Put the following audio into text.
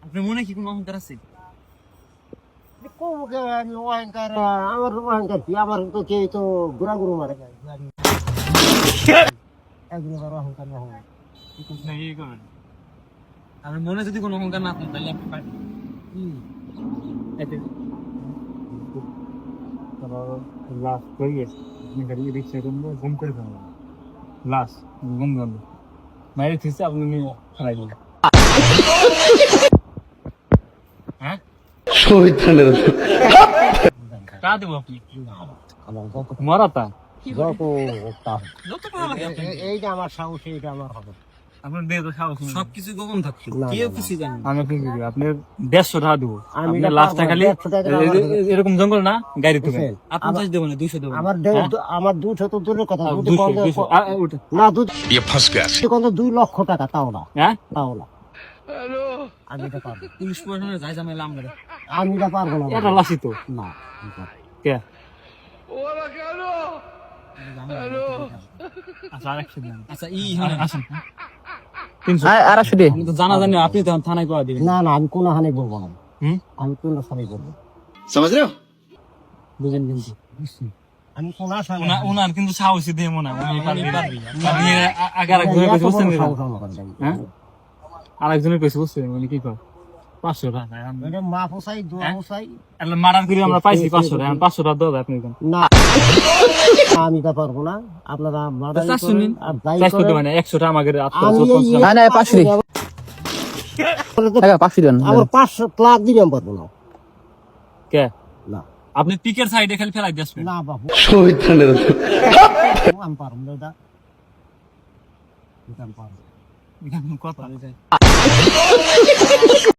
আপনার মনে কি কোনো অহংকার আছে? আমি অহংকার, আমার অহংকার কি? আমার তো কেউ তো গুড়া গুরু মারে অহংকার না হয়। আপনার মনে যদি কোনো অহংকার না থাকে তাহলে আপনি পারবেন। লাশ হয়ে গেছে গাড়ি রিক্সা করবো ঘুম করে ফেলবো লাশ ঘুম গন্ধ মায়ের থেকে আপনি নিয়ে ফেলাই দিলেন হ্যাঁ তা দেবো আপনি মরাতা এইটা আমার সাহস, এইটা আমার হবে। আপনার দেহ তো সাহস নেই। সবকিছু গোপন থাকতো, না, কেউ না, কিছু জানে না। আমি আপনাকে কি আপনার 150 টাকা দেবো আমি আপনার লাশটা খালি এরকম জঙ্গল না গাড়ি থেকে আপনি 50 দেবো না 200 দেবো না। আমার 200 তো দূরের কথা, 200 না 2 লক্ষ টাকা, তাও না, হ্যাঁ তাও না। আমি এটা পারবো, পুলিশ প্রশাসনে যাই ঝামেলা আমরা দেখি। আমি এটা পারবো না, এটা লাশই তো না। কে আচ্ছা আরেকশো দিন আচ্ছা আসেন আমি তো জানা জানি আপনি তখন থানায় করে দিবেন। না না, আমি কোন হানি বলবো না, হুম আমি কোন হানি বলবো, বুঝেন কিন্তু আমি কোন হানি ওনার কিন্তু সাহসী দিয়ে মনে হয় উনি পারবে আপনি আগে আরেকজনের কাছে বুঝছেন হ্যাঁ আরেকজনের কাছে বুঝছেন মানে কি কর 500 টাকা এটা মা পোসাই, দোয়া পোসাই এলা মারার করে আমরা পাইছি 500 টাকা 500 টাকা দাও আপনি কোন না। আমি এটা পারবো না, আপনারা মাদারি তা শুনুন, আর যাই চাইছ করেন, তো মানে 100 টাকা আমাদের আমি এই- না না 500 দিন টাকা 500 দিন আমার 500 লাখ দিলে আমি পারবো না, কে না আপনি পিকের সাইডে খালি ফেলাই দিয়েছেন না বাবু, আমি পারবো না এটা, এটা আমি পারবো না। কথা